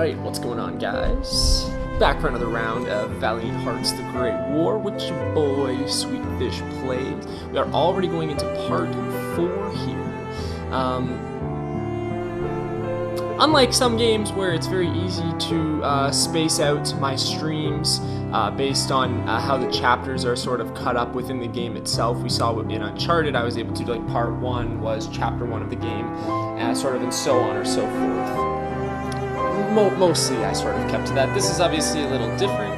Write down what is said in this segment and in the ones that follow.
Alright, what's going on, guys? Back for another round of Valiant Hearts The Great War, which your boy Sweet Fish plays. We are already going into part 4 here. Unlike some games where it's very easy to space out my streams based on how the chapters are sort of cut up within the game itself. We saw in Uncharted I was able to do like part 1 was chapter 1 of the game, sort of, and so on or so forth. Mostly I sort of kept to that. This is obviously a little different.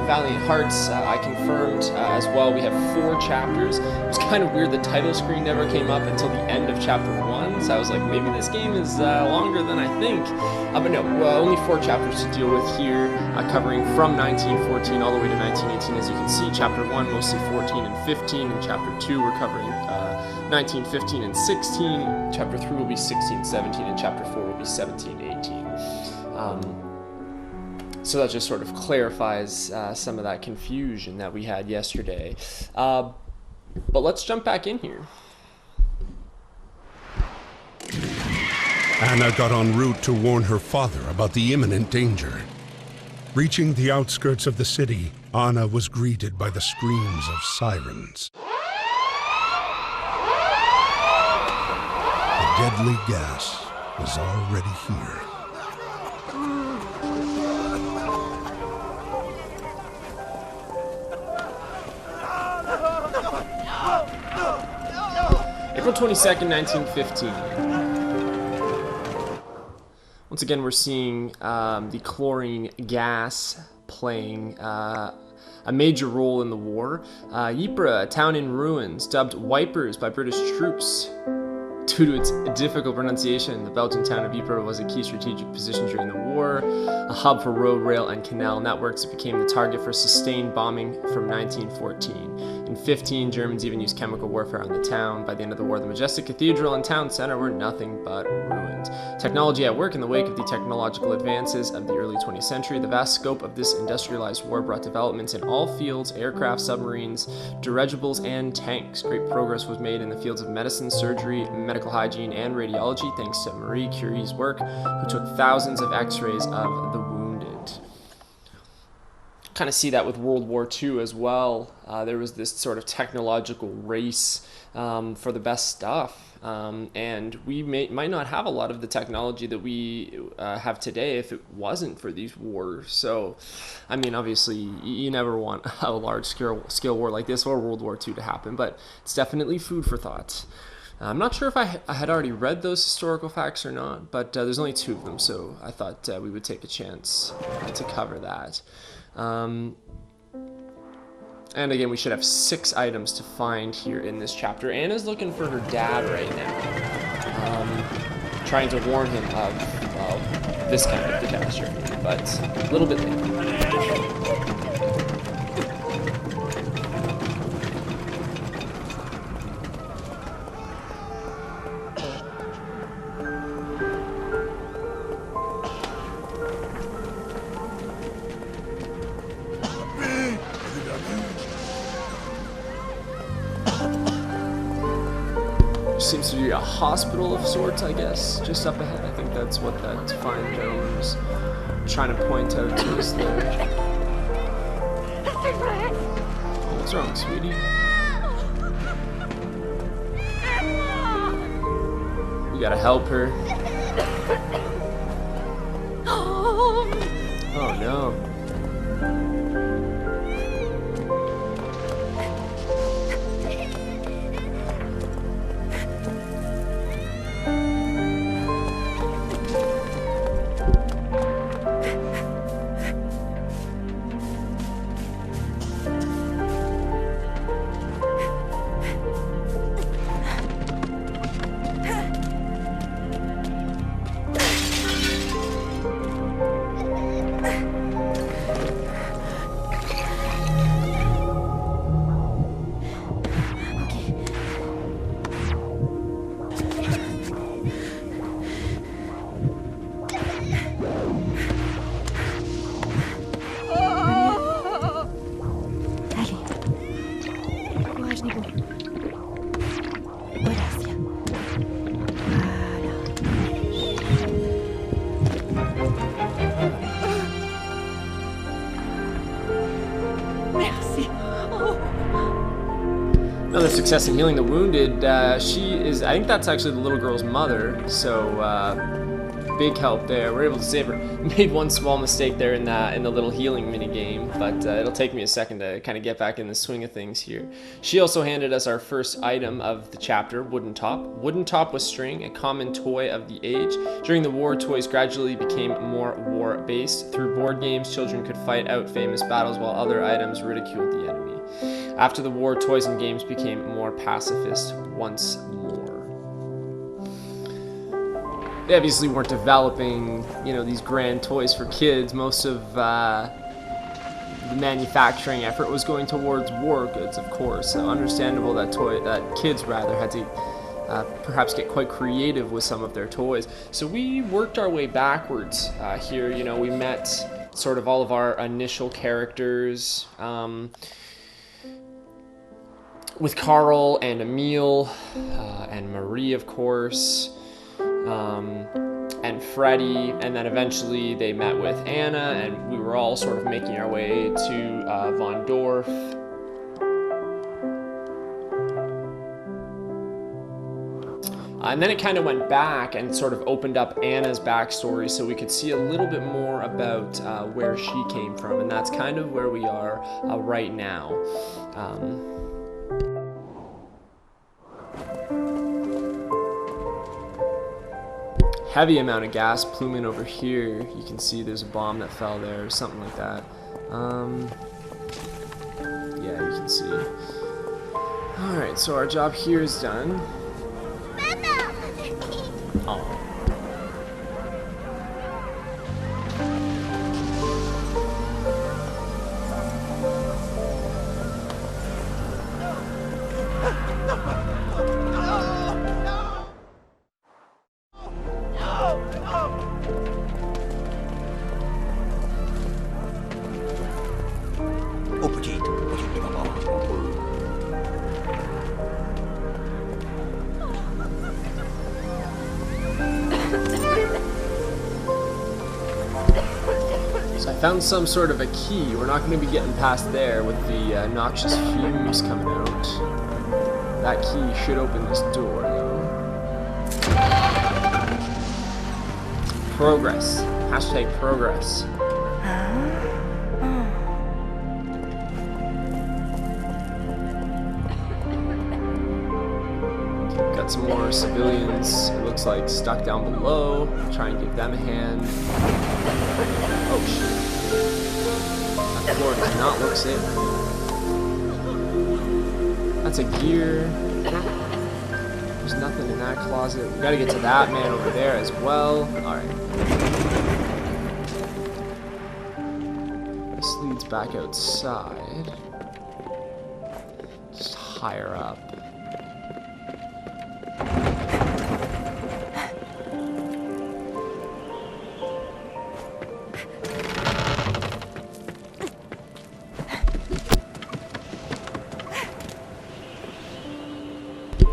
Valiant Hearts, I confirmed as well, we have 4 chapters. It was kind of weird, the title screen never came up until the end of chapter 1, so I was like, maybe this game is longer than I think. But no, only 4 chapters to deal with here, covering from 1914 all the way to 1918. As you can see, chapter 1 mostly 14 and 15, and chapter 2 we're covering 19, 15, and 16. Chapter 3 will be 16, 17, and chapter 4 will be 17, 18. So that just sort of clarifies some of that confusion that we had yesterday. But let's jump back in here. Anna got en route to warn her father about the imminent danger. Reaching the outskirts of the city, Anna was greeted by the screams of sirens. The deadly gas was already here. April 22nd, 1915. Once again, we're seeing the chlorine gas playing a major role in the war. Ypres, a town in ruins, dubbed Wipers by British troops. Due to its difficult pronunciation, the Belgian town of Ypres was a key strategic position during the war. A hub for road, rail, and canal networks, it became the target for sustained bombing from 1914. In 15, Germans even used chemical warfare on the town. By the end of the war, the majestic cathedral and town center were nothing but ruins. Technology at work in the wake of the technological advances of the early 20th century. The vast scope of this industrialized war brought developments in all fields: aircraft, submarines, dirigibles, and tanks. Great progress was made in the fields of medicine, surgery, medical hygiene, and radiology, thanks to Marie Curie's work, who took thousands of x-rays of the wounded. Kind of see that with World War II as well. There was this sort of technological race for the best stuff, and we might not have a lot of the technology that we have today if it wasn't for these wars. So, I mean, obviously, you never want a large-scale war like this or World War II to happen, but it's definitely food for thought. I'm not sure if I had already read those historical facts or not, but there's only 2 of them, so I thought we would take a chance to cover that. And again, we should have 6 items to find here in this chapter. Anna's looking for her dad right now, trying to warn him of, well, this kind of catastrophe, but a little bit later. Seems to be a hospital of sorts, I guess, just up ahead. I think that's what that fine gentleman was trying to point out to us there. What's wrong, sweetie? We gotta help her. Oh no. Another success in healing the wounded. She is, I think that's actually the little girl's mother, so big help there. We're able to save her. Made one small mistake there in the little healing mini game, but it'll take me a second to kind of get back in the swing of things here. She also handed us our first item of the chapter, Wooden Top. Wooden Top with string, a common toy of the age. During the war, toys gradually became more war-based. Through board games, children could fight out famous battles while other items ridiculed the enemy. After the war, toys and games became more pacifist once more. They obviously weren't developing, these grand toys for kids. Most of the manufacturing effort was going towards war goods, of course. So understandable that kids had to perhaps get quite creative with some of their toys. So we worked our way backwards here. We met sort of all of our initial characters. With Carl and Emil and Marie, of course, and Freddie, and then eventually they met with Anna, and we were all sort of making our way to Von Dorf. And then it kind of went back and sort of opened up Anna's backstory so we could see a little bit more about where she came from, and that's kind of where we are right now. Heavy amount of gas pluming over here. You can see there's a bomb that fell there or something like that. Yeah, you can see. Alright, so our job here is done. Oh. Found some sort of a key. We're not going to be getting past there with the noxious fumes coming out. That key should open this door, though. Progress. Hashtag progress. Got some more civilians, it looks like, stuck down below. Try and give them a hand. Oh shit. That floor does not look safe. That's a gear. There's nothing in that closet. We gotta get to that man over there as well. Alright. This leads back outside. Just higher up.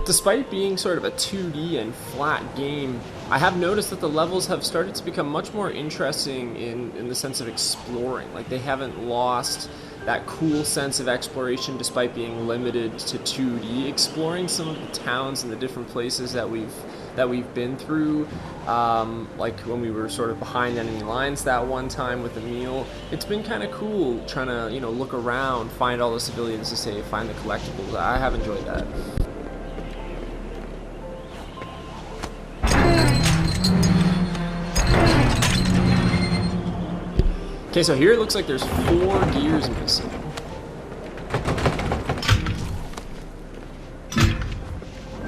Despite being sort of a 2D and flat game, I have noticed that the levels have started to become much more interesting in the sense of exploring. Like, they haven't lost that cool sense of exploration despite being limited to 2D. Exploring some of the towns and the different places that we've been through, like when we were sort of behind enemy lines that one time with Emil. It's been kind of cool trying to, look around, find all the civilians to save, find the collectibles. I have enjoyed that. Okay, so here it looks like there's 4 gears missing.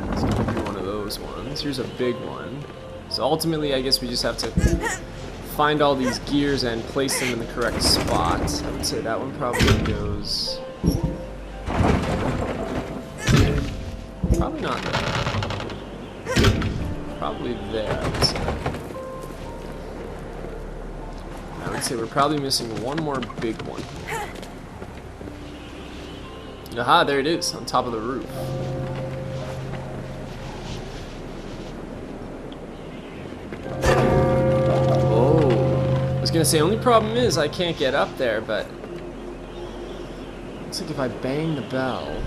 Let's give me one of those ones. Here's a big one. So ultimately, I guess we just have to find all these gears and place them in the correct spot. I would say that one probably goes... Probably not there. Probably there, I would say. I would say we're probably missing one more big one. Aha, there it is, on top of the roof. Oh, I was gonna say, only problem is I can't get up there, but Looks like if I bang the bell...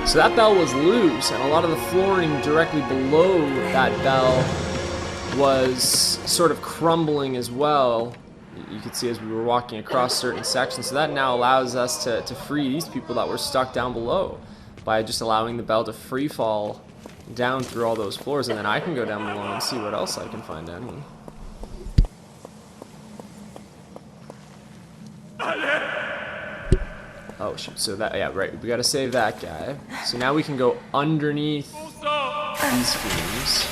So that bell was loose, and a lot of the flooring directly below that bell was sort of crumbling as well. You could see as we were walking across certain sections. So that now allows us to free these people that were stuck down below by just allowing the bell to free fall down through all those floors, and then I can go down below and see what else I can find down here. Oh shoot, so that, yeah, right, we gotta save that guy. So now we can go underneath these fumes,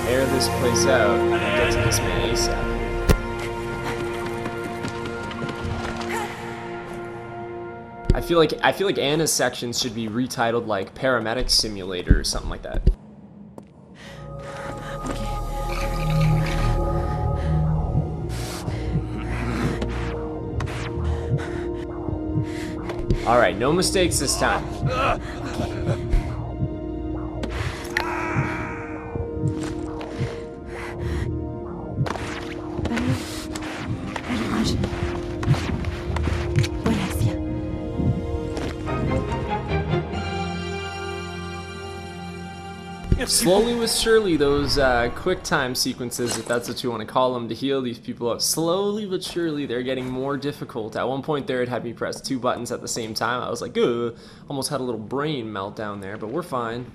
air this place out, and get to this man ASAP. I feel like Anna's sections should be retitled like Paramedic Simulator or something like that. Alright, no mistakes this time. Slowly but surely, those quick time sequences, if that's what you want to call them, to heal these people up, slowly but surely they're getting more difficult. At one point there it had me press 2 buttons at the same time. I was like, ugh, almost had a little brain meltdown there, but we're fine.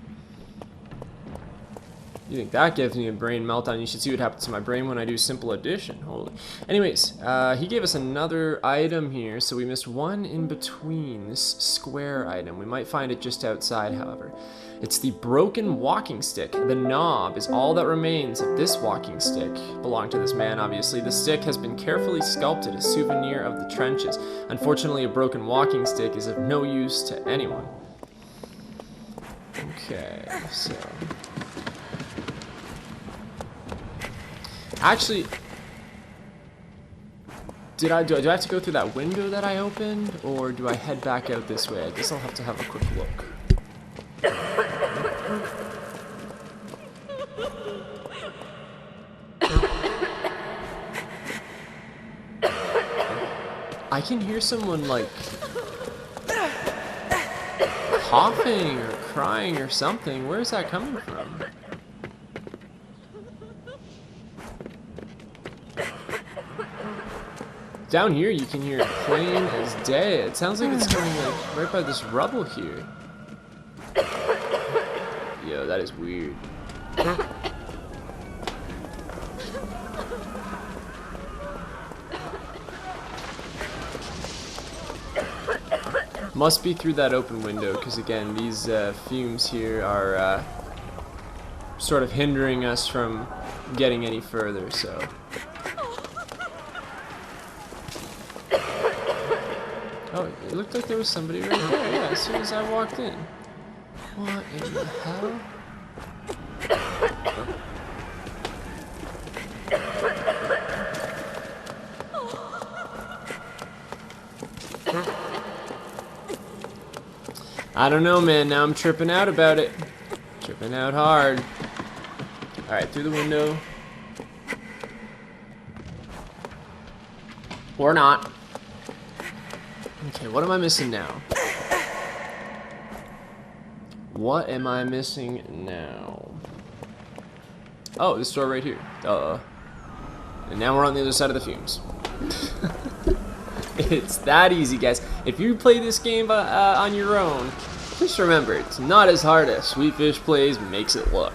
You think that gives me a brain meltdown? You should see what happens to my brain when I do simple addition. Holy. Anyways, he gave us another item here, so we missed one in between. This square item. We might find it just outside, however. It's the broken walking stick. The knob is all that remains of this walking stick. Belonged to this man, obviously. The stick has been carefully sculpted, a souvenir of the trenches. Unfortunately, a broken walking stick is of no use to anyone. Okay, so... Actually, do I have to go through that window that I opened, or do I head back out this way? I guess I'll have to have a quick look. I can hear someone like coughing or crying or something. Where is that coming from? Down here you can hear it plain as day. It sounds like it's coming like right by this rubble here. Yo, that is weird. Must be through that open window, because again, these fumes here are sort of hindering us from getting any further, so... Oh, it looked like there was somebody right there, yeah, as soon as I walked in. What in the hell? I don't know, man, now I'm tripping out about it. Tripping out hard. Alright, through the window. Or not. Okay, what am I missing now? What am I missing now? Oh, this door right here. And now we're on the other side of the fumes. It's that easy, guys. If you play this game on your own, Just remember, it's not as hard as Sweet Fish Plays makes it look.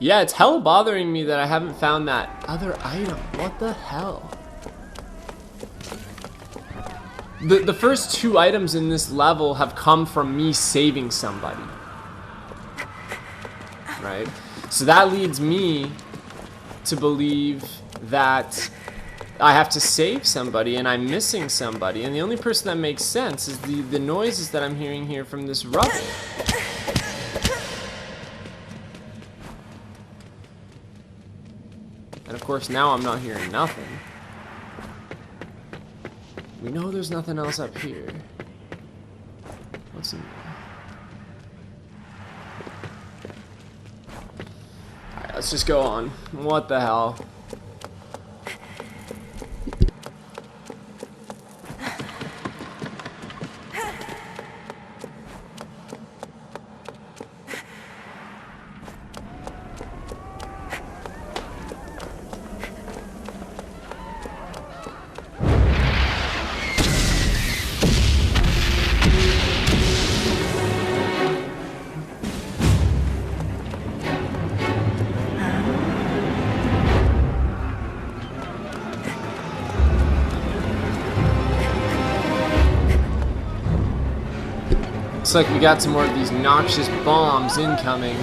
Yeah, it's hell bothering me that I haven't found that other item. What the hell? The first 2 items in this level have come from me saving somebody. Right? So that leads me to believe that I have to save somebody and I'm missing somebody. And the only person that makes sense is the noises that I'm hearing here from this rubble. And of course now I'm not hearing nothing. We know there's nothing else up here. What's in there? Alright, let's just go on. What the hell? Looks like we got some more of these noxious bombs incoming.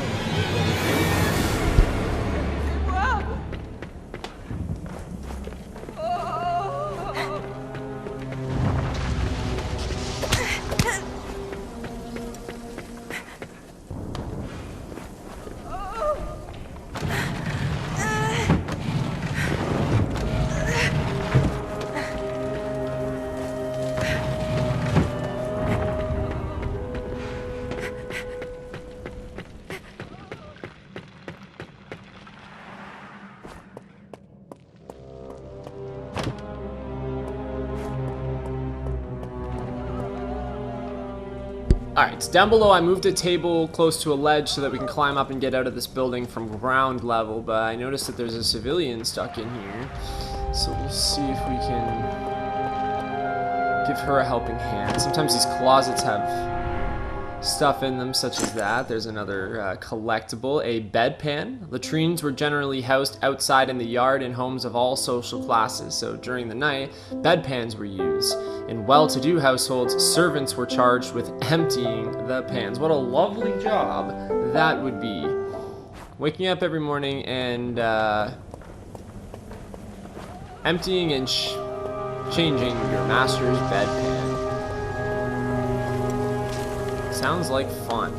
Alright, so down below I moved a table close to a ledge so that we can climb up and get out of this building from ground level, but I noticed that there's a civilian stuck in here, so we'll see if we can give her a helping hand. Sometimes these closets have stuff in them such as that. There's another collectible, a bedpan. Latrines were generally housed outside in the yard in homes of all social classes, so during the night, bedpans were used. In well-to-do households, servants were charged with emptying the pans. What a lovely job that would be. Waking up every morning and emptying and changing your master's bedpan. Sounds like fun.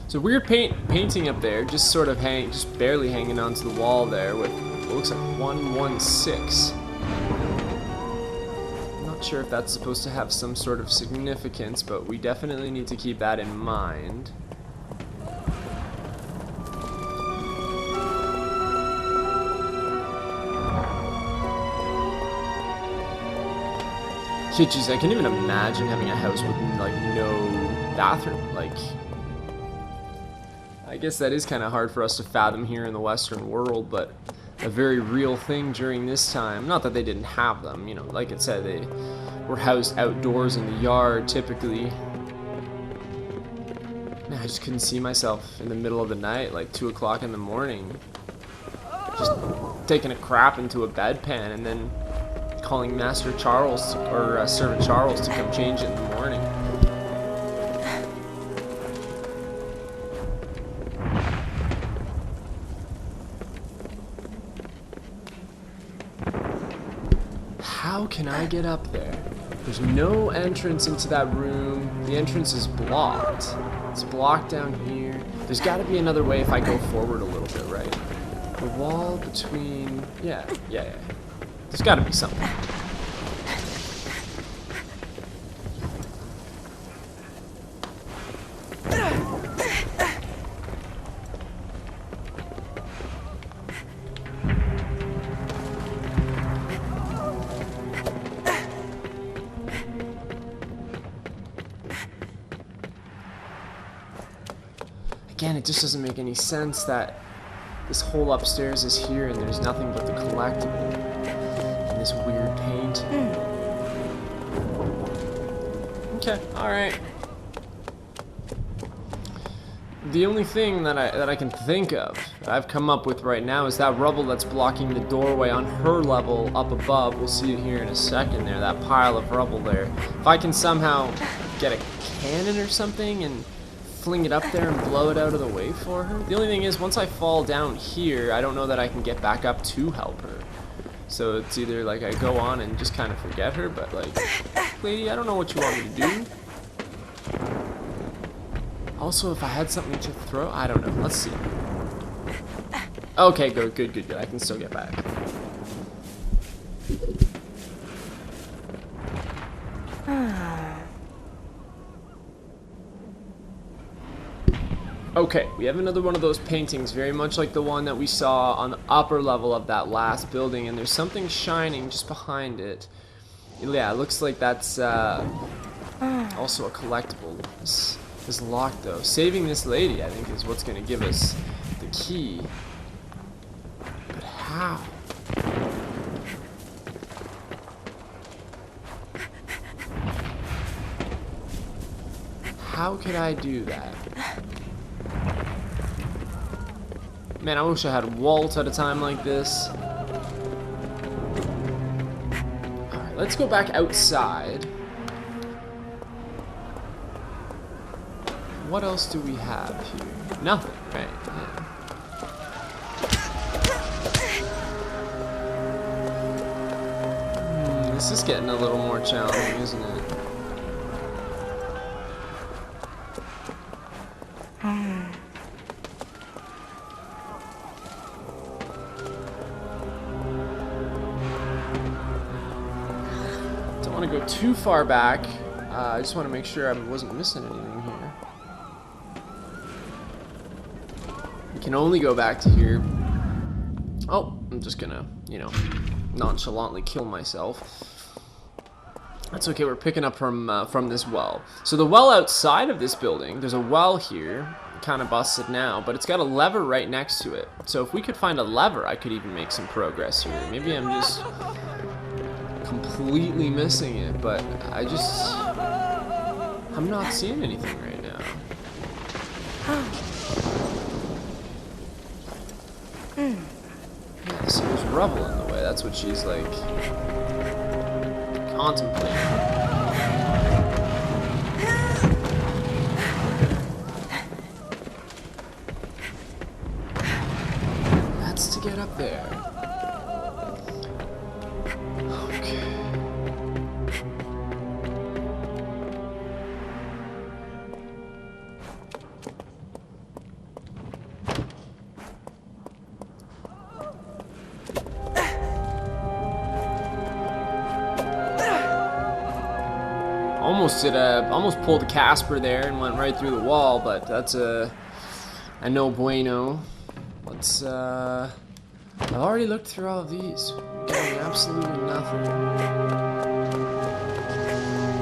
So weird painting up there, just sort of just barely hanging onto the wall there with what looks like 116. I'm not sure if that's supposed to have some sort of significance, but we definitely need to keep that in mind. Shit, geez, I can't even imagine having a house with like no bathroom. Like, I guess that is kind of hard for us to fathom here in the Western world, but a very real thing during this time. Not that they didn't have them, you know, like it said, they were housed outdoors in the yard typically. Man, I just couldn't see myself in the middle of the night, like 2 o'clock in the morning, just taking a crap into a bedpan and then calling Master Charles or Servant Charles to come change it in the morning. How can I get up there? There's no entrance into that room. The entrance is blocked. It's blocked down here. There's got to be another way if I go forward a little bit, right? The wall between... Yeah. There's got to be something. again, it just doesn't make any sense that this whole upstairs is here and there's nothing but the collectible and this weird paint. Okay, alright. The only thing that I can think of, that I've come up with right now, is that rubble that's blocking the doorway on her level up above. We'll see it here in a second there, that pile of rubble there. If I can somehow get a cannon or something and fling it up there and blow it out of the way for her. The only thing is, once I fall down here, I don't know that I can get back up to help her. So it's either like I go on and just kind of forget her, but like, lady, I don't know what you want me to do. Also, if I had something to throw, I don't know. Let's see. Okay, good. I can still get back. Okay, we have another one of those paintings, very much like the one that we saw on the upper level of that last building, and there's something shining just behind it. Yeah, it looks like that's also a collectible. This is locked though. Saving this lady, I think, is what's going to give us the key. But how? How could I do that? Man, I wish I had Walt at a time like this. Alright, let's go back outside. What else do we have here? Nothing, right? Yeah. This is getting a little more challenging, isn't it? Don't want to go too far back. I just want to make sure I wasn't missing anything here. We can only go back to here. Oh, I'm just gonna, you know, nonchalantly kill myself. That's okay, we're picking up from this well. So the well outside of this building, there's a well here, kind of busted now, but it's got a lever right next to it. So if we could find a lever, I could even make some progress here. Maybe I'm just completely missing it, but I'm not seeing anything right now. Yeah, so there's rubble in the way. That's what she's like contemplating. That's to get up there. Okay. Almost pulled a Casper there and went right through the wall, but that's a no bueno. Let's I've already looked through all of these. Getting absolutely nothing.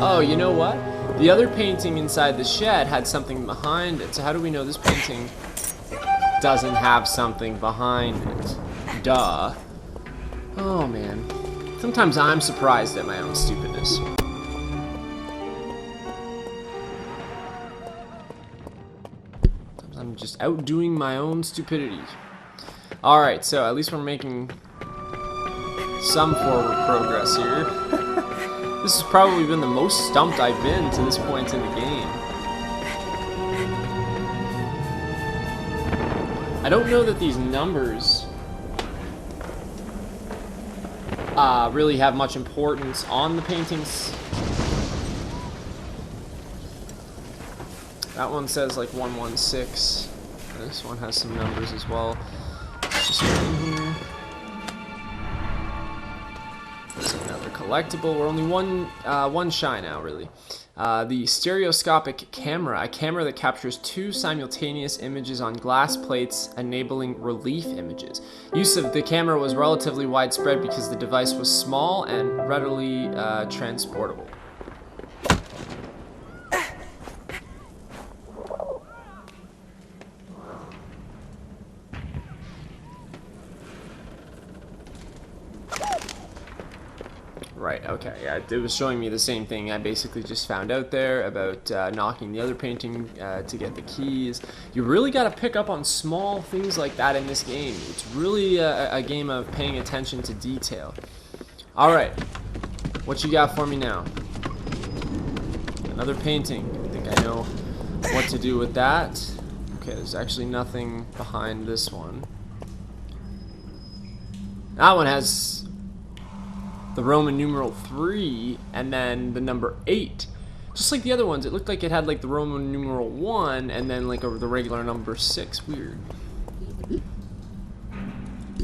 Oh, you know what? The other painting inside the shed had something behind it. So how do we know this painting doesn't have something behind it? Duh. Oh man. Sometimes I'm surprised at my own stupidness. I'm just outdoing my own stupidity. Alright, so at least we're making some forward progress here. This has probably been the most stumped I've been to this point in the game. I don't know that these numbers really have much importance on the paintings. That one says like 116. This one has some numbers as well. Just get in here. There's another collectible. We're only one shy now, really. The stereoscopic camera, a camera that captures two simultaneous images on glass plates, enabling relief images. Use of the camera was relatively widespread because the device was small and readily transportable. okay, yeah, it was showing me the same thing I basically just found out there about knocking the other painting to get the keys. You really got to pick up on small things like that in this game. It's really a game of paying attention to detail. Alright, what you got for me now? Another painting. I think I know what to do with that. Okay, there's actually nothing behind this one. That one has the Roman numeral 3 and then the number 8. Just like the other ones, it looked like it had like the Roman numeral 1 and then like the regular number 6. Weird.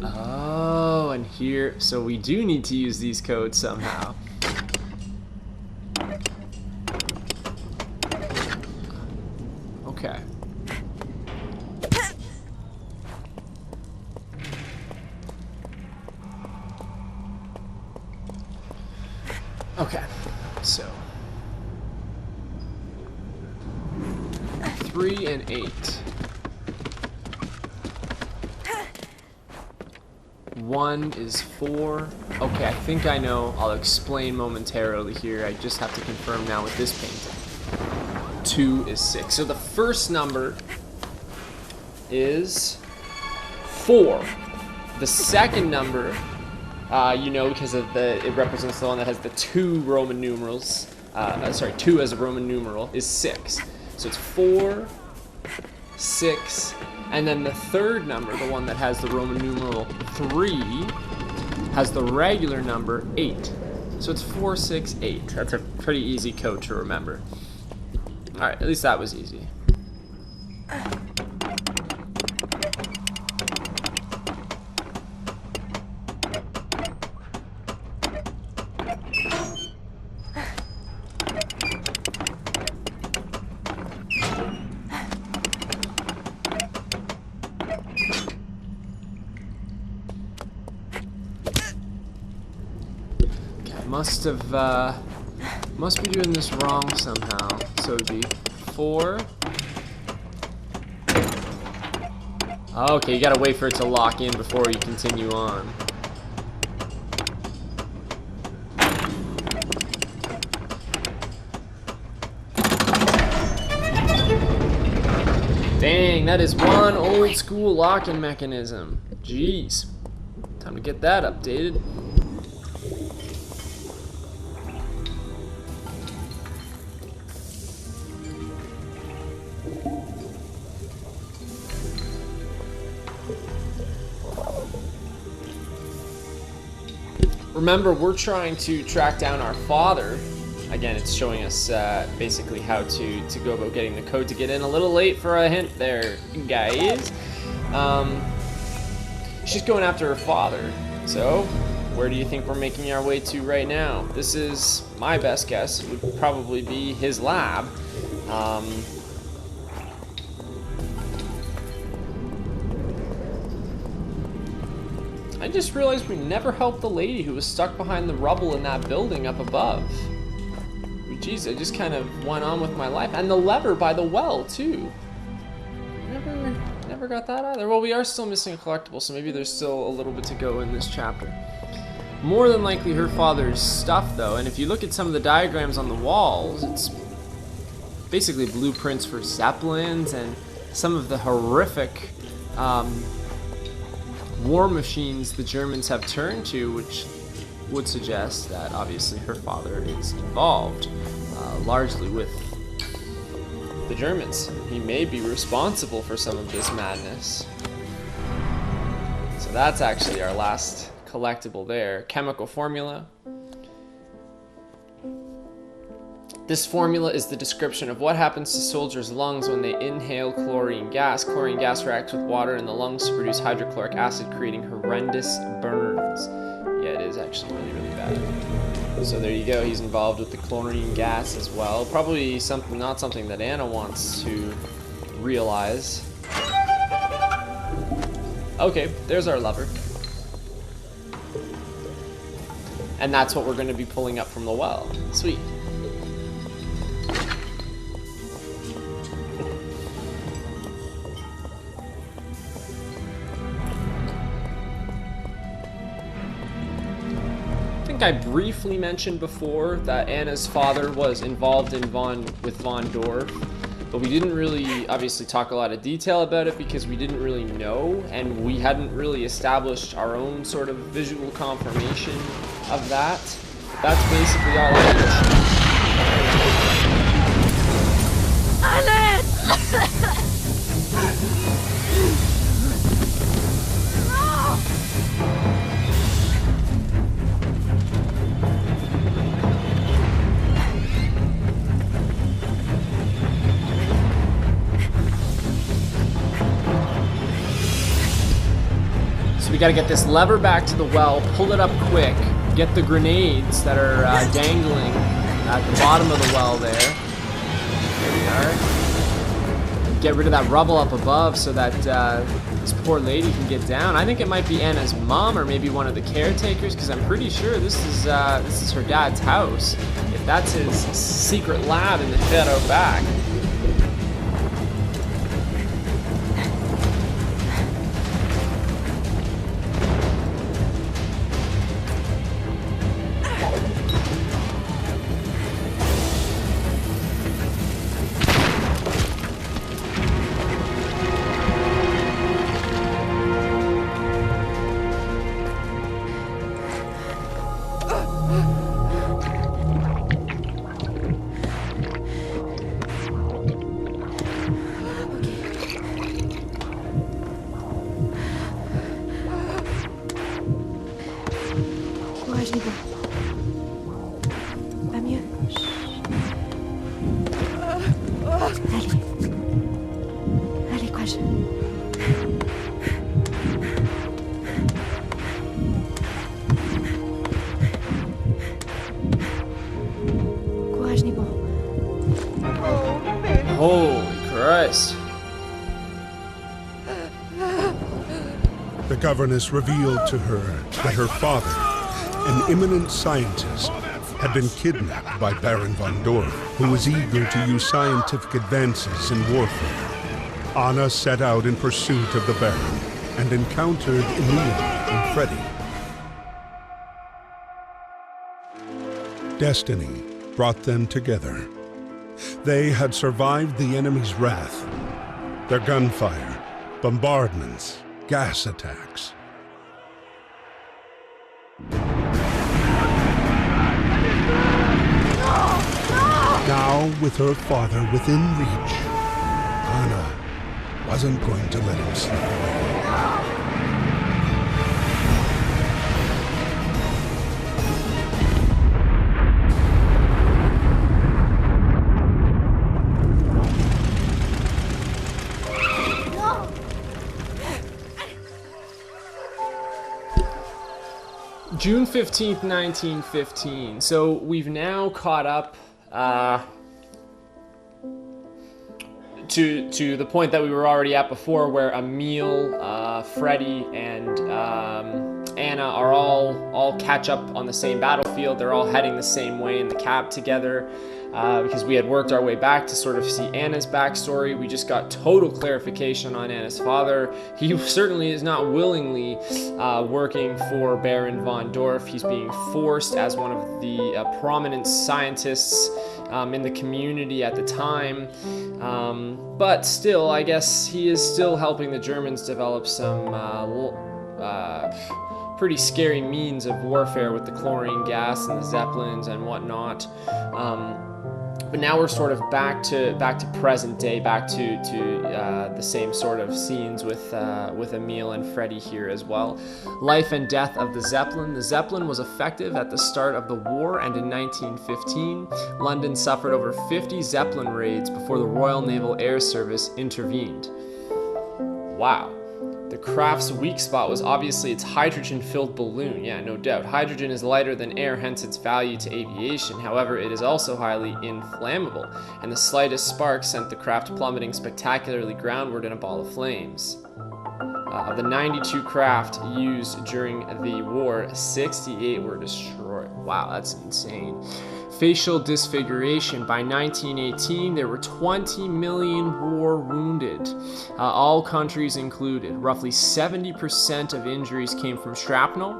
Oh, and here, so we do need to use these codes somehow. Okay. Okay, so 3 and 8. 1 is 4. Okay, I think I know. I'll explain momentarily here. I just have to confirm now with this painting. 2 is 6. So the first number is 4. The second number, you know, because of it represents the one that has the 2 Roman numerals. 2 as a Roman numeral is 6. So it's 4, 6, and then the third number, the one that has the Roman numeral 3, has the regular number 8. So it's 4, 6, 8. That's a pretty easy code to remember. Alright, at least that was easy. Must be doing this wrong somehow. So it'd be 4. Okay, you gotta wait for it to lock in before you continue on. Dang, that is one old school locking mechanism. Jeez. Time to get that updated. Remember, we're trying to track down our father. Again, it's showing us basically how to go about getting the code to get in. A little late for a hint there, guys. She's going after her father. So, where do you think we're making our way to right now? This is my best guess. It would probably be his lab. I just realized we never helped the lady who was stuck behind the rubble in that building up above. Jeez, I just kind of went on with my life. And the lever by the well, too. Never got that either. Well, we are still missing a collectible, so maybe there's still a little bit to go in this chapter. More than likely her father's stuff, though. And if you look at some of the diagrams on the walls, it's basically blueprints for Zeppelins and some of the horrific war machines the Germans have turned to, which would suggest that obviously her father is involved largely with the Germans. He may be responsible for some of this madness. So that's actually our last collectible there. Chemical formula. This formula is the description of what happens to soldiers' lungs when they inhale chlorine gas. Chlorine gas reacts with water in the lungs to produce hydrochloric acid, creating horrendous burns. Yeah, it is actually really, really bad. So there you go. He's involved with the chlorine gas as well. Probably something, not something that Anna wants to realize. Okay, there's our lever. And that's what we're going to be pulling up from the well. Sweet. I briefly mentioned before that Anna's father was involved in with Von Dorf, but we didn't really obviously talk a lot of detail about it because we didn't really know, and we hadn't really established our own sort of visual confirmation of that. That's basically all I So we gotta get this lever back to the well, pull it up quick, get the grenades that are dangling at the bottom of the well there. There we are. Get rid of that rubble up above so that this poor lady can get down. I think it might be Anna's mom or maybe one of the caretakers, because I'm pretty sure this is her dad's house. If that's his secret lab in the shed out back. Holy Christ. The governess revealed to her that her father, an eminent scientist, had been kidnapped by Baron von Dorf, who was eager to use scientific advances in warfare. Anna set out in pursuit of the Baron and encountered Emil and Freddy. Destiny brought them together. They had survived the enemy's wrath, their gunfire, bombardments, gas attacks. Now, with her father within reach, Anna wasn't going to let him slip away. June 15th, 1915. So we've now caught up to the point that we were already at before, where Emil, Freddy, and Anna are all catch up on the same battlefield. They're all heading the same way in the cab together. Because we had worked our way back to sort of see Anna's backstory. We just got total clarification on Anna's father. He certainly is not willingly working for Baron von Dorf. He's being forced as one of the prominent scientists in the community at the time. But still, I guess he is still helping the Germans develop some pretty scary means of warfare with the chlorine gas and the Zeppelins and whatnot. But now we're sort of back to present day, back to the same sort of scenes with Emil and Freddy here as well. Life and death of the Zeppelin. The Zeppelin was effective at the start of the war, and in 1915, London suffered over 50 Zeppelin raids before the Royal Naval Air Service intervened. Wow. The craft's weak spot was obviously its hydrogen-filled balloon. Yeah, no doubt. Hydrogen is lighter than air, hence its value to aviation. However, it is also highly inflammable, and the slightest spark sent the craft plummeting spectacularly groundward in a ball of flames. Of the 92 craft used during the war, 68 were destroyed. Wow, that's insane. Facial disfiguration. By 1918, there were 20 million war wounded, all countries included. Roughly 70% of injuries came from shrapnel,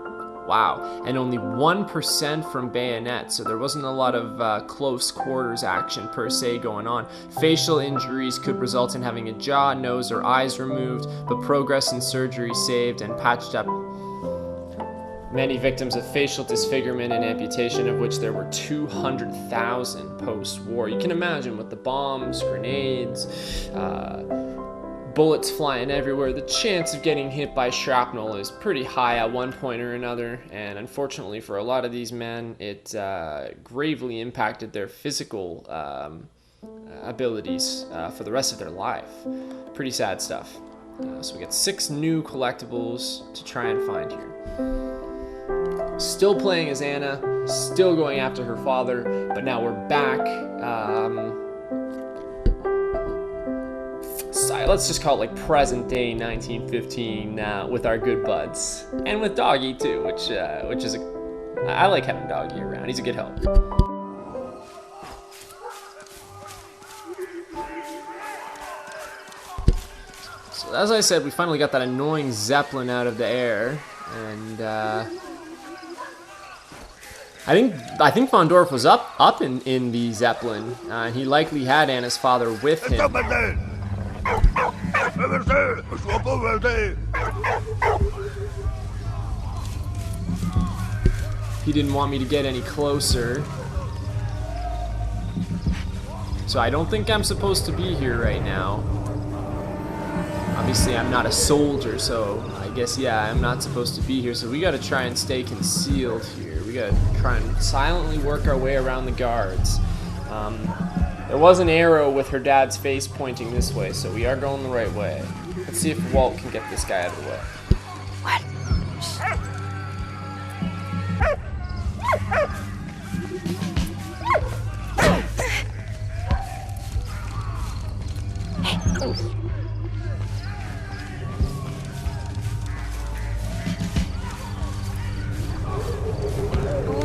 Wow. And only 1% from bayonet, so there wasn't a lot of close quarters action per se going on. Facial injuries could result in having a jaw, nose, or eyes removed, but progress in surgery saved and patched up many victims of facial disfigurement and amputation, of which there were 200,000 post-war. You can imagine with the bombs, grenades, bullets flying everywhere, the chance of getting hit by shrapnel is pretty high at one point or another, and unfortunately for a lot of these men, it gravely impacted their physical abilities for the rest of their life. Pretty sad stuff. So we got 6 new collectibles to try and find here. Still playing as Anna, still going after her father, but now we're back. Let's just call it like present day 1915 with our good buds, and with Doggy too, which is I like having Doggy around. He's a good help. So as I said, we finally got that annoying Zeppelin out of the air, and I think Von Dorf was up in the Zeppelin. He likely had Anna's father with him. He didn't want me to get any closer, so I don't think I'm supposed to be here right now. Obviously, I'm not a soldier, so I guess, yeah, I'm not supposed to be here. So we gotta try and stay concealed here. We gotta try and silently work our way around the guards. There was an arrow with her dad's face pointing this way, so we are going the right way. Let's see if Walt can get this guy out of the way. What?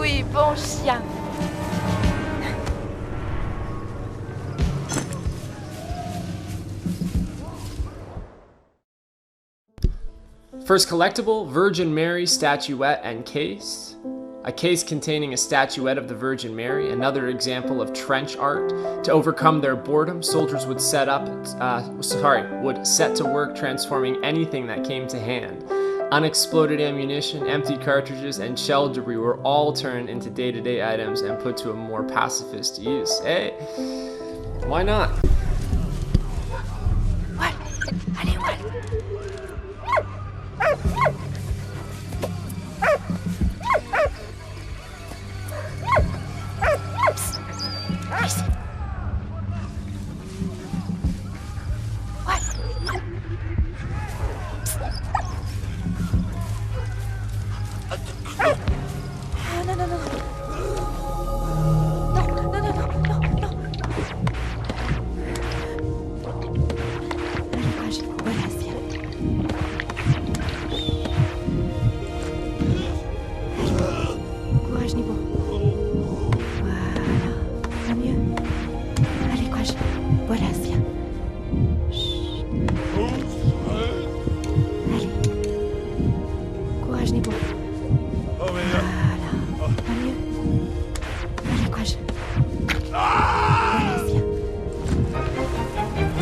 Oui, bon chien. First collectible, Virgin Mary statuette and case. A case containing a statuette of the Virgin Mary, another example of trench art. To overcome their boredom, soldiers would set to work transforming anything that came to hand. Unexploded ammunition, empty cartridges, and shell debris were all turned into day-to-day items and put to a more pacifist use. Hey, why not? What? Allez, what?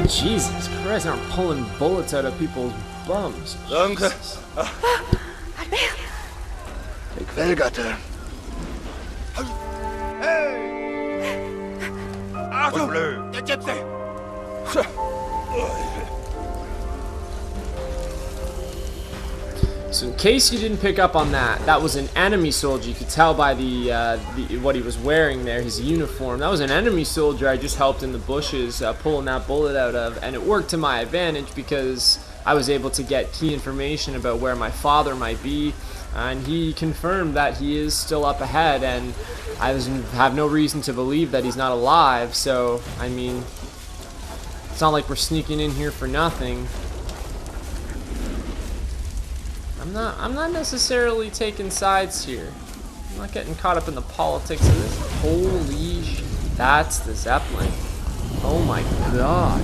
Jesus Christ, aren't pulling bullets out of people's bums. Danke. Albert! Ik Welgatte. Hey! Achtung! Jetzt! So in case you didn't pick up on that, that was an enemy soldier. You could tell by the what he was wearing there, his uniform. That was an enemy soldier I just helped in the bushes pulling that bullet out of, and it worked to my advantage because I was able to get key information about where my father might be, and he confirmed that he is still up ahead, and I have no reason to believe that he's not alive. So I mean, it's not like we're sneaking in here for nothing. I'm not necessarily taking sides here. I'm not getting caught up in the politics of this. Holy shit. That's the Zeppelin. Oh my god.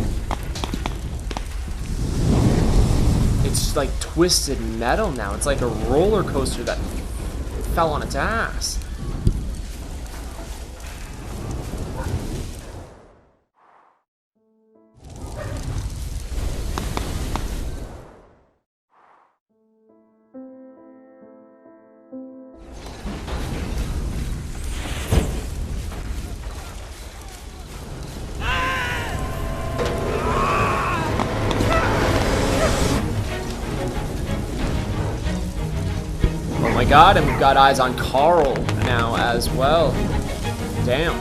It's like twisted metal now. It's like a roller coaster that fell on its ass. Oh my god, and we've got eyes on Carl now as well. Damn.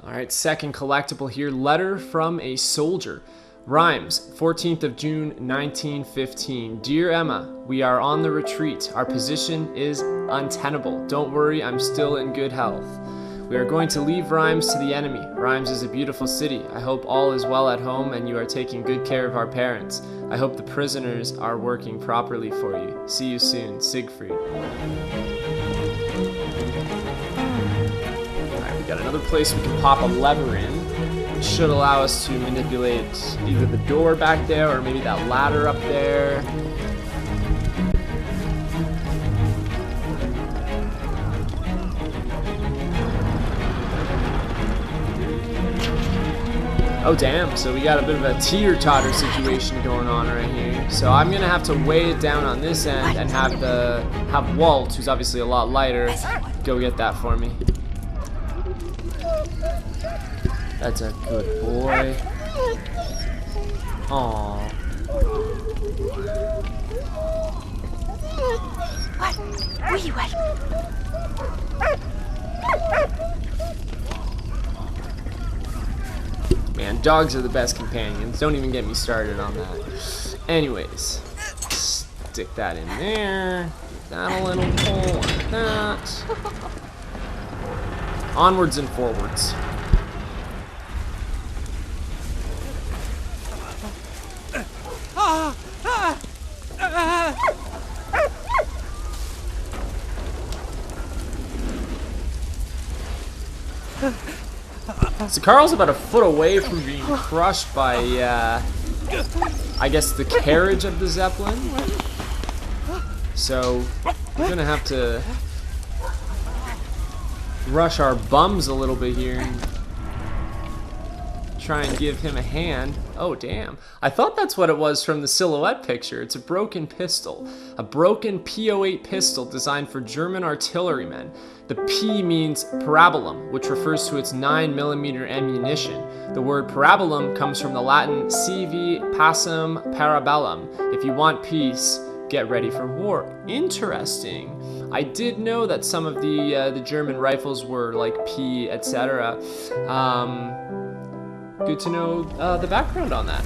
Alright, second collectible here. Letter from a Soldier. Rhymes, 14th of June, 1915. Dear Emma, we are on the retreat. Our position is untenable. Don't worry, I'm still in good health. We are going to leave Rhymes to the enemy. Rhymes is a beautiful city. I hope all is well at home and you are taking good care of our parents. I hope the prisoners are working properly for you. See you soon, Siegfried. Got another place we can pop a lever in, which should allow us to manipulate either the door back there or maybe that ladder up there. Oh damn, so we got a bit of a teeter-totter situation going on right here. So I'm gonna have to weigh it down on this end and have Walt, who's obviously a lot lighter, go get that for me. That's a good boy. Aww. Oui, ouais. Man, dogs are the best companions. Don't even get me started on that. Anyways, stick that in there. Give that a little pull like that. Onwards and forwards. So Carl's about a foot away from being crushed by, I guess, the carriage of the Zeppelin. So we're gonna have to rush our bums a little bit here and try and give him a hand. Oh damn, I thought that's what it was from the silhouette picture. It's a broken pistol, a broken P08 pistol designed for German artillerymen. The P means Parabolum, which refers to its 9mm ammunition. The word Parabolum comes from the Latin Sivi Pacem Parabolum. If you want peace, get ready for war. Interesting. I did know that some of the German rifles were like P, etc. Good to know the background on that.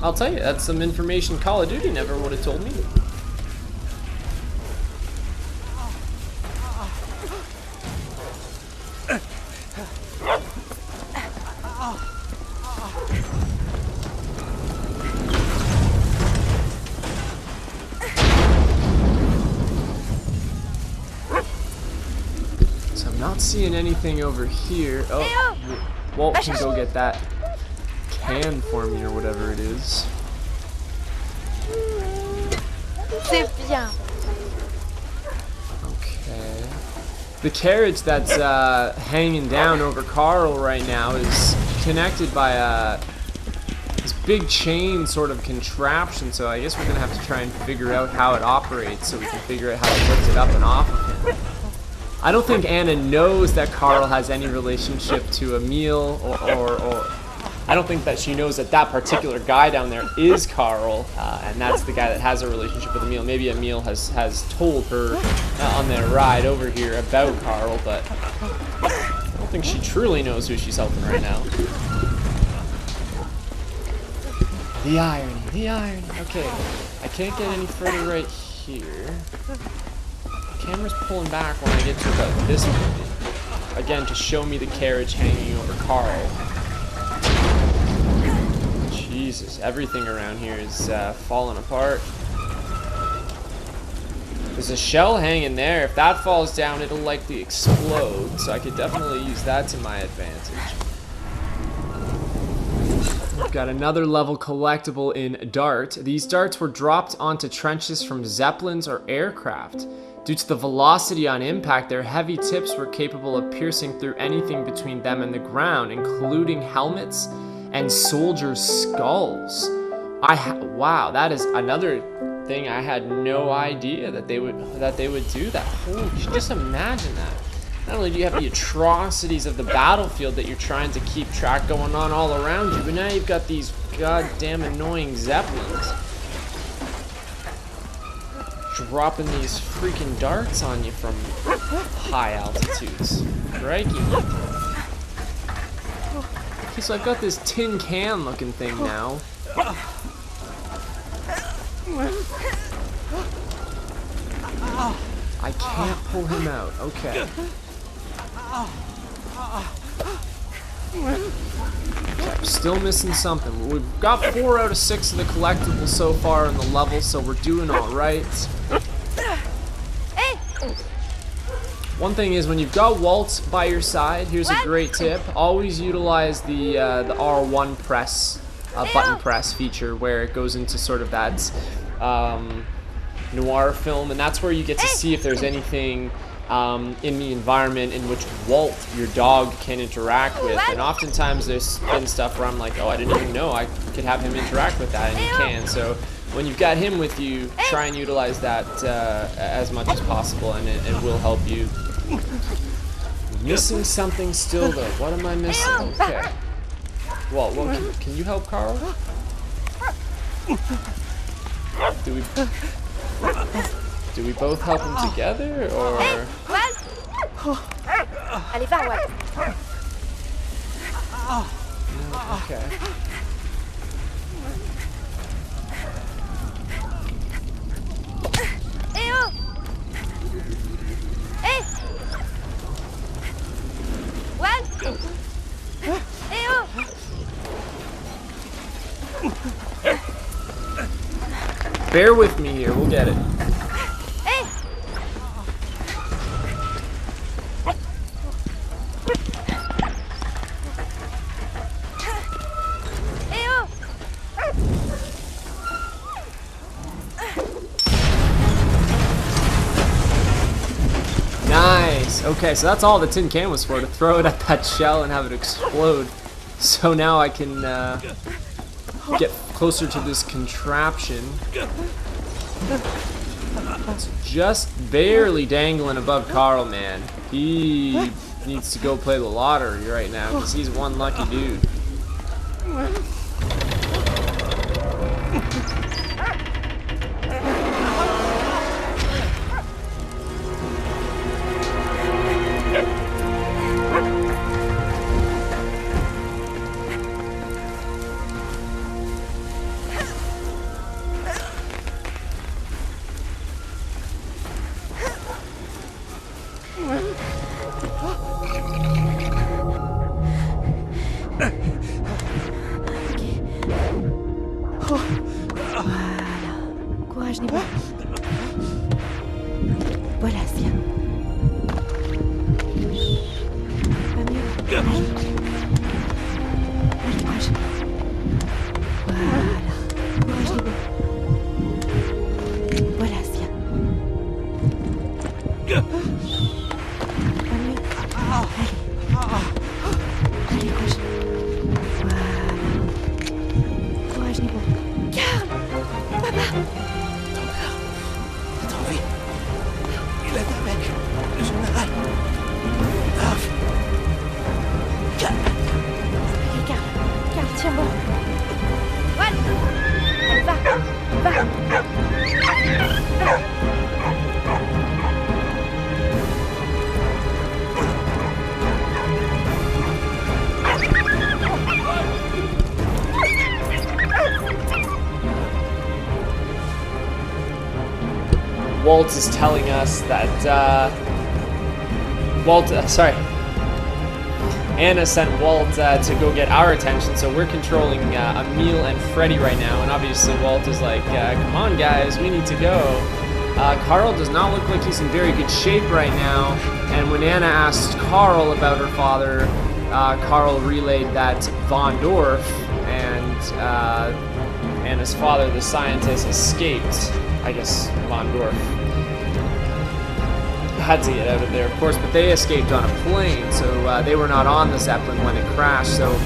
I'll tell you, that's some information Call of Duty never would have told me. So I'm not seeing anything over here. Oh, Walt can go get that can for me or whatever it is. C'est bien. Okay. The carriage that's hanging down over Carl right now is connected by this big chain sort of contraption, so I guess we're gonna have to try and figure out how it operates so we can figure out how to lift it up and off of him. I don't think Anna knows that Carl has any relationship to Emil, or I don't think that she knows that that particular guy down there is Carl, and that's the guy that has a relationship with Emil. Maybe Emil has told her on their ride over here about Carl, but I don't think she truly knows who she's helping right now. The irony, the irony. Okay, I can't get any further right here. The camera's pulling back when I get to about this point. Again, to show me the carriage hanging over Carl. Jesus, everything around here is falling apart. There's a shell hanging there. If that falls down, it'll likely explode, so I could definitely use that to my advantage. We've got another level collectible in Dart. These darts were dropped onto trenches from zeppelins or aircraft. Due to the velocity on impact, their heavy tips were capable of piercing through anything between them and the ground, including helmets and soldiers' skulls. Wow, that is another thing. I had no idea that they would do that. Holy, just imagine that. Not only do you have the atrocities of the battlefield that you're trying to keep track going on all around you, but now you've got these goddamn annoying zeppelins dropping these freaking darts on you from high altitudes. Crikey. Okay, so I've got this tin can looking thing now. I can't pull him out. Okay. I'm still missing something. We've got 4 out of 6 of the collectibles so far in the level, so we're doing all right. One thing is, when you've got Walt by your side, here's a great tip. Always utilize the R1 press, button press feature, where it goes into sort of that noir film, and that's where you get to see if there's anything in the environment in which Walt, your dog, can interact with. And oftentimes there's been stuff where I'm like, oh, I didn't even know I could have him interact with that, and you can. So when you've got him with you, try and utilize that as much as possible, and it will help you. Missing something still though. What am I missing? Okay. Well, can you help Carl? Do we both help him together, or? Allez, va, Walt. No, okay. Eh oh! Eh! Walt! Eh oh! Bear with me here, we'll get it. Nice. Okay, so that's all the tin can was for, to throw it at that shell and have it explode. So now I can get closer to this contraption. It's just barely dangling above Carl, man. He needs to go play the lottery right now because he's one lucky dude. Courage, Nebo. Voilà, c'est bien. Pas mieux. Allez, courage. Voilà. Courage, Nebo. Voilà, c'est bien. Pas mieux. Allez, courage. Voilà. Courage, Nebo. Carl! Papa! Attends, oui. Il est avec le général. Grave. Calme. Ok, Carl, tiens bon. Walt! Allez, va! Va! Walt is telling us that Anna sent Walt to go get our attention, so we're controlling Emil and Freddy right now, and obviously Walt is like, come on guys, we need to go. Carl does not look like he's in very good shape right now, and when Anna asked Carl about her father, Carl relayed that Von Dorf and Anna's father, the scientist, escaped. I guess Von Dorf had to get out of there, of course, but they escaped on a plane, so they were not on the Zeppelin when it crashed, so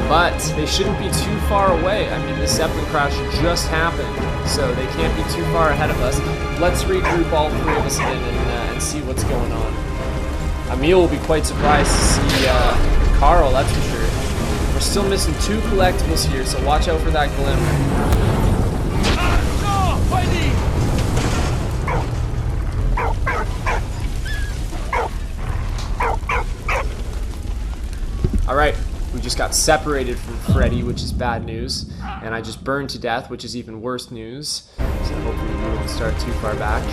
but they shouldn't be too far away. I mean, the Zeppelin crash just happened, so they can't be too far ahead of us. Let's regroup all three of us again and see what's going on. Emil will be quite surprised to see Carl, that's for sure. We're still missing 2 collectibles here, so watch out for that glimmer. Alright, we just got separated from Freddy, which is bad news, and I just burned to death, which is even worse news, so hopefully we won't start too far back.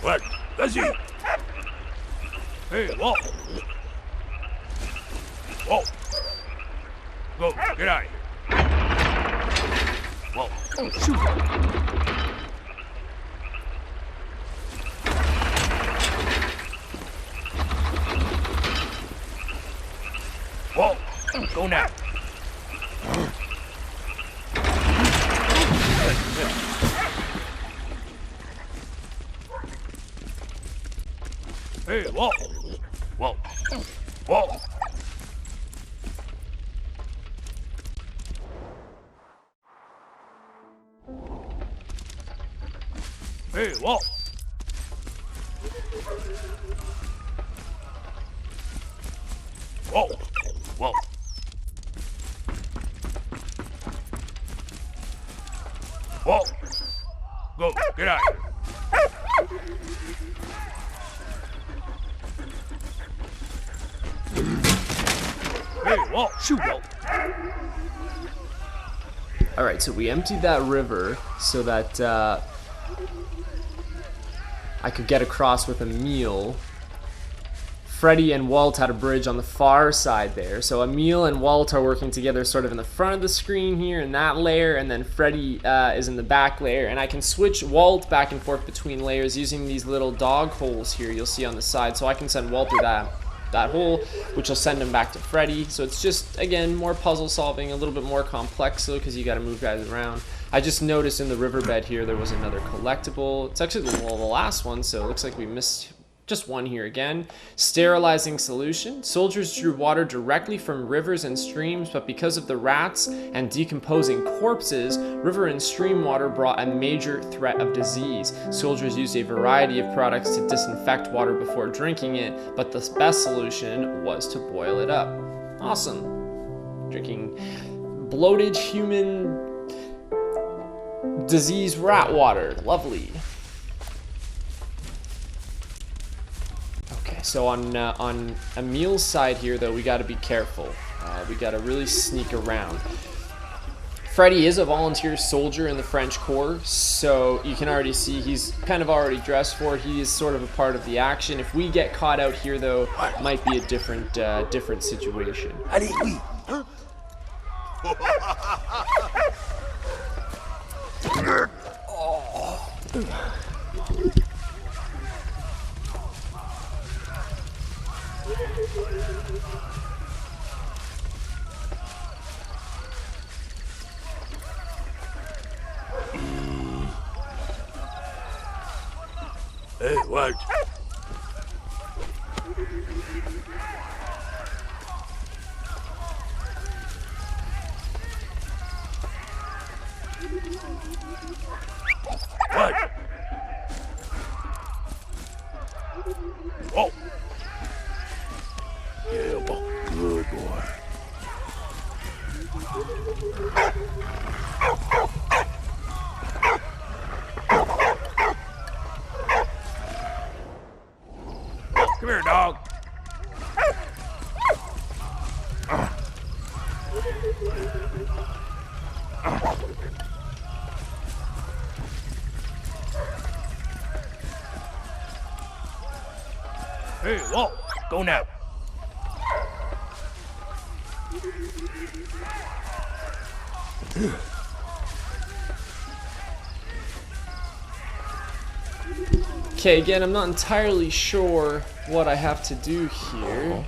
What? That's he. Hey, Walt. Walt. Go, get out of here. Walt. Shoot. Walt, go now. Hey, Walt! Walt! Walt! Hey, Walt! Walt! Walt! Walt! Go, get out! Hey, Walt, shoot, Walt. Alright, so we emptied that river so that I could get across with Emil. Freddy and Walt had a bridge on the far side there, so Emil and Walt are working together sort of in the front of the screen here in that layer, and then Freddy is in the back layer, and I can switch Walt back and forth between layers using these little dog holes here you'll see on the side, so I can send Walt through that hole, which will send him back to Freddy. So it's just, again, more puzzle solving, a little bit more complex though, because you got to move guys around. I just noticed in the riverbed here there was another collectible. It's actually the last one, so it looks like we missed just one here again. Sterilizing Solution. Soldiers drew water directly from rivers and streams, but because of the rats and decomposing corpses, river and stream water brought a major threat of disease. Soldiers used a variety of products to disinfect water before drinking it, but the best solution was to boil it up. Awesome. Drinking bloated human disease rat water. Lovely. So on Emil's side here, though, we got to be careful. We got to really sneak around. Freddy is a volunteer soldier in the French Corps, so you can already see he's kind of already dressed for it. He is sort of a part of the action. If we get caught out here, though, it might be a different situation. Allez, oui. Hey, what? What? Oh. Yeah, well, good boy. Come here, dog. Hey, Walt, go now. Okay, again, I'm not entirely sure what I have to do here.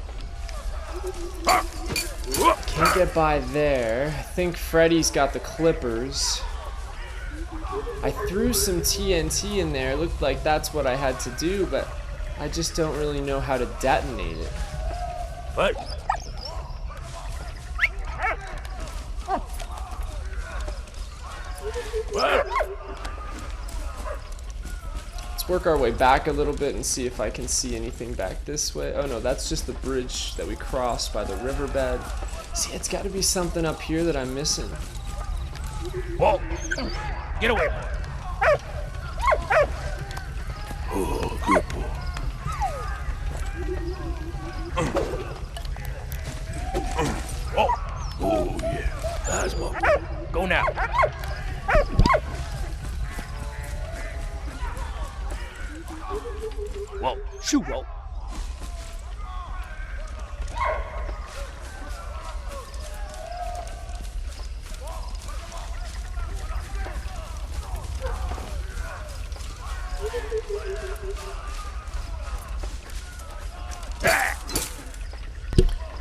Can't get by there. I think Freddy's got the clippers. I threw some TNT in there. It looked like that's what I had to do, but I just don't really know how to detonate it. What? What? Let's work our way back a little bit and see if I can see anything back this way. Oh no, that's just the bridge that we crossed by the riverbed. See, it's got to be something up here that I'm missing. Walt, get away. Oh, good boy. Walt. Oh, yeah. That's my boy. Go now. Walt, shoot, Walt.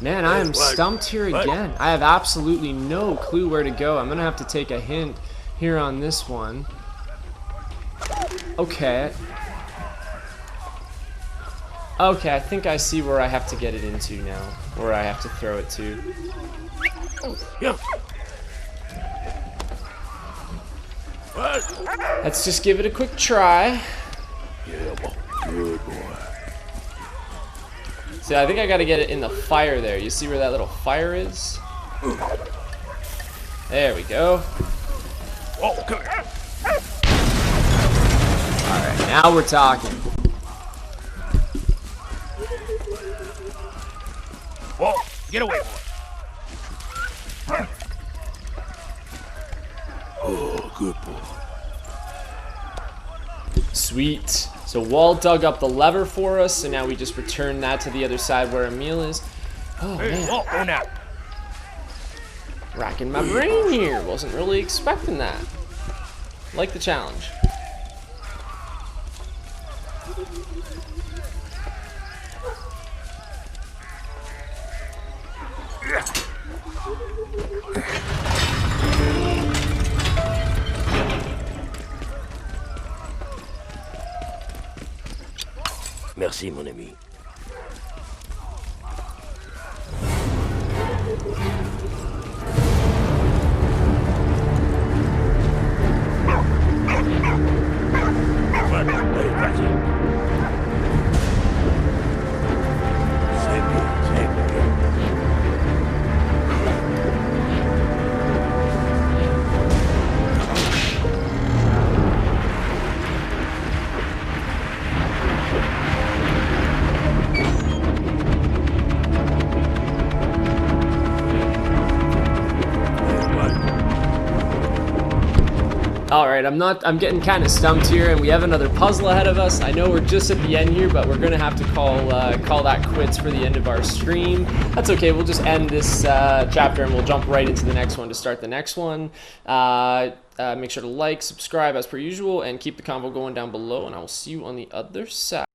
Man, I am stumped here again. I have absolutely no clue where to go. I'm gonna have to take a hint here on this one. Okay. Okay, I think I see where I have to get it into now. Where I have to throw it to. Yeah. What? Let's just give it a quick try. Yeah, Walt. Good boy. See, I think I gotta get it in the fire there. You see where that little fire is? There we go. Walt, come here. Alright, now we're talking. Walt, get away, boy. Oh, good boy. Sweet. So Walt dug up the lever for us, and now we just return that to the other side where Emil is. Oh, Hey, man. Walt, go now. Racking my brain here. Wasn't really expecting that. Like the challenge. Merci, mon ami. Hey, that's it. Same here, same here. Alright, I'm getting kind of stumped here, and we have another puzzle ahead of us. I know we're just at the end here, but we're gonna have to call that quits for the end of our stream. That's okay, we'll just end this chapter and we'll jump right into the next one to start the next one. Make sure to like, subscribe as per usual, and keep the convo going down below, and I will see you on the other side.